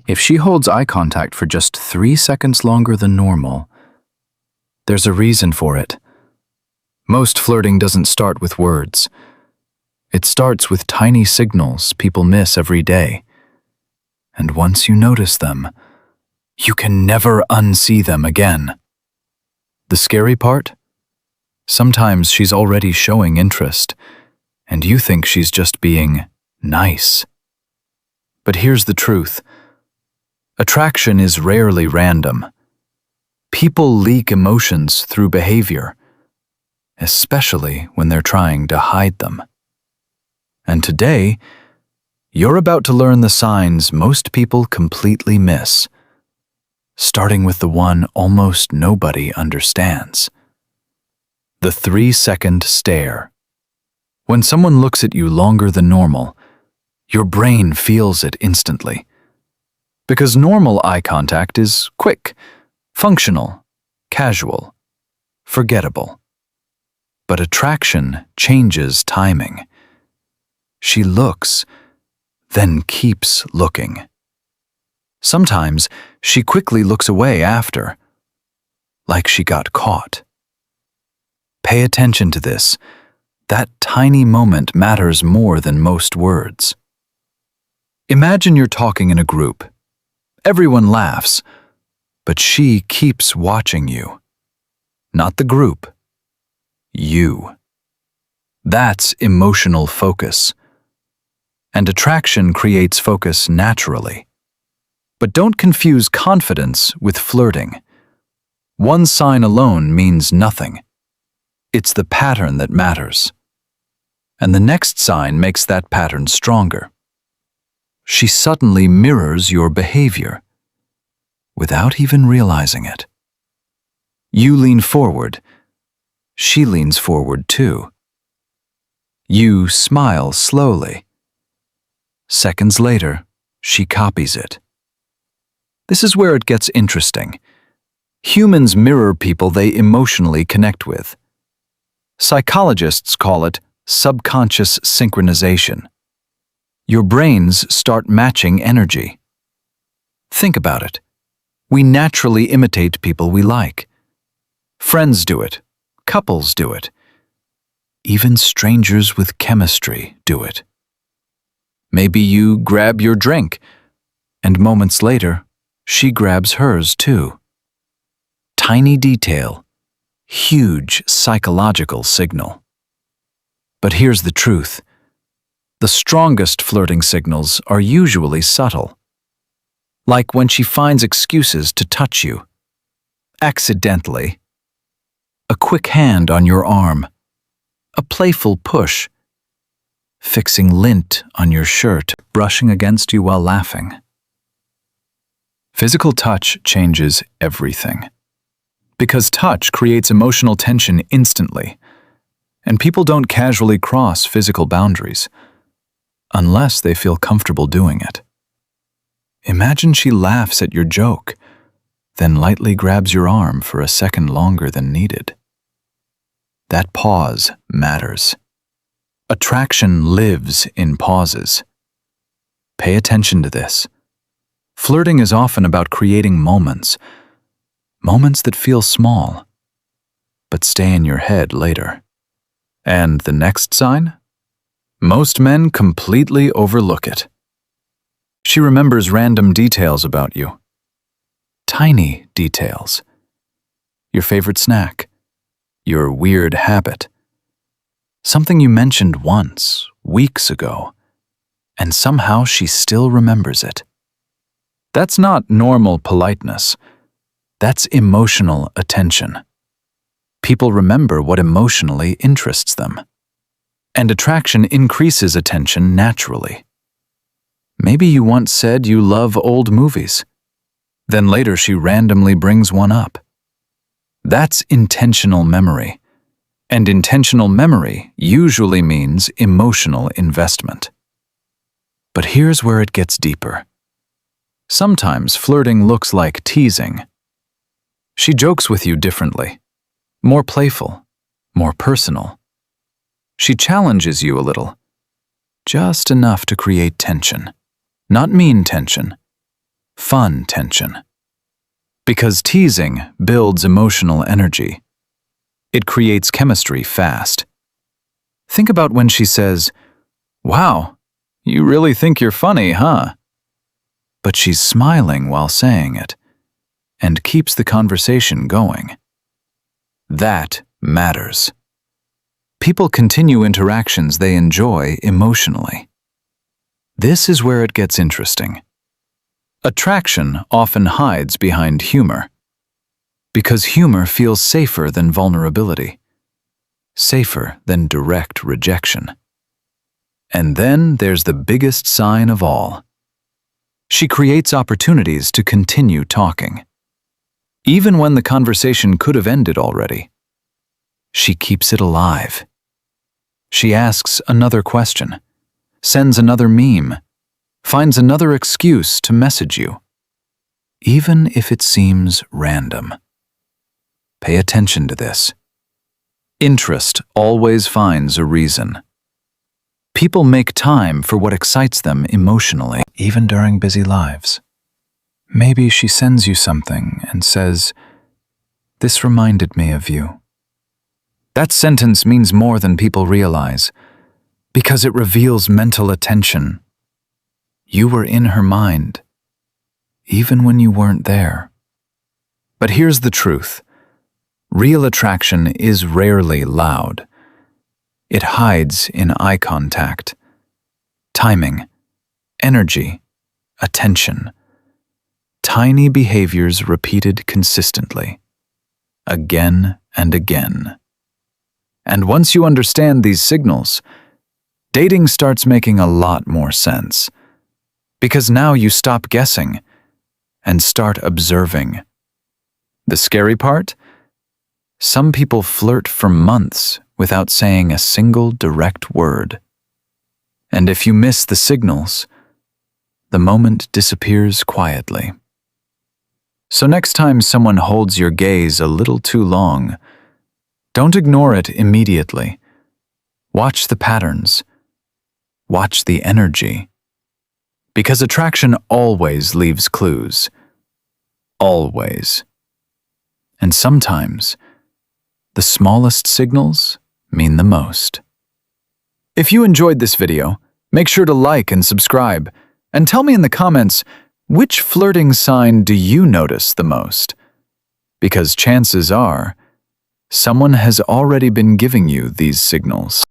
If she holds eye contact for just 3 seconds longer than normal, there's a reason for it. Most flirting doesn't start with words. It starts with tiny signals people miss every day. And once you notice them, you can never unsee them again. The scary part? Sometimes she's already showing interest, and you think she's just being nice. But here's the truth. Attraction is rarely random. People leak emotions through behavior, especially when they're trying to hide them. And today, you're about to learn the signs most people completely miss, starting with the one almost nobody understands. The 3-second stare. When someone looks at you longer than normal, your brain feels it instantly. Because normal eye contact is quick, functional, casual, forgettable. But attraction changes timing. She looks, then keeps looking. Sometimes she quickly looks away after, like she got caught. Pay attention to this. That tiny moment matters more than most words. Imagine you're talking in a group. Everyone laughs, but she keeps watching you. Not the group. You. That's emotional focus. And attraction creates focus naturally. But don't confuse confidence with flirting. One sign alone means nothing. It's the pattern that matters. And the next sign makes that pattern stronger. She suddenly mirrors your behavior, without even realizing it. You lean forward. She leans forward too. You smile slowly. Seconds later, she copies it. This is where it gets interesting. Humans mirror people they emotionally connect with. Psychologists call it subconscious synchronization. Your brains start matching energy. Think about it. We naturally imitate people we like. Friends do it. Couples do it. Even strangers with chemistry do it. Maybe you grab your drink, and moments later, she grabs hers too. Tiny detail, huge psychological signal. But here's the truth. The strongest flirting signals are usually subtle. Like when she finds excuses to touch you. Accidentally. A quick hand on your arm. A playful push. Fixing lint on your shirt, brushing against you while laughing. Physical touch changes everything. Because touch creates emotional tension instantly, and people don't casually cross physical boundaries, unless they feel comfortable doing it. Imagine she laughs at your joke, then lightly grabs your arm for a second longer than needed. That pause matters. Attraction lives in pauses. Pay attention to this. Flirting is often about creating moments that feel small, but stay in your head later. And the next sign? Most men completely overlook it. She remembers random details about you. Tiny details. Your favorite snack. Your weird habit. Something you mentioned once, weeks ago, and somehow she still remembers it. That's not normal politeness. That's emotional attention. People remember what emotionally interests them. And attraction increases attention naturally. Maybe you once said you love old movies. Then later she randomly brings one up. That's intentional memory. And intentional memory usually means emotional investment. But here's where it gets deeper. Sometimes flirting looks like teasing. She jokes with you differently, more playful, more personal. She challenges you a little, just enough to create tension. Not mean tension, fun tension. Because teasing builds emotional energy. It creates chemistry fast. Think about when she says, "Wow, you really think you're funny, huh?" But she's smiling while saying it, and keeps the conversation going. That matters. People continue interactions they enjoy emotionally. This is where it gets interesting. Attraction often hides behind humor, because humor feels safer than vulnerability, safer than direct rejection. And then there's the biggest sign of all. She creates opportunities to continue talking. Even when the conversation could have ended already, she keeps it alive. She asks another question, sends another meme, finds another excuse to message you, even if it seems random. Pay attention to this. Interest always finds a reason. People make time for what excites them emotionally, even during busy lives. Maybe she sends you something and says, "This reminded me of you." That sentence means more than people realize, because it reveals mental attention. You were in her mind, even when you weren't there. But here's the truth. Real attraction is rarely loud. It hides in eye contact, timing, energy, attention. Tiny behaviors repeated consistently, again and again. And once you understand these signals, dating starts making a lot more sense. Because now you stop guessing and start observing. The scary part? Some people flirt for months without saying a single direct word. And if you miss the signals, the moment disappears quietly. So next time someone holds your gaze a little too long, don't ignore it immediately. Watch the patterns. Watch the energy. Because attraction always leaves clues. Always. And sometimes, the smallest signals mean the most. If you enjoyed this video, make sure to like and subscribe, and tell me in the comments, which flirting sign do you notice the most? Because chances are, someone has already been giving you these signals.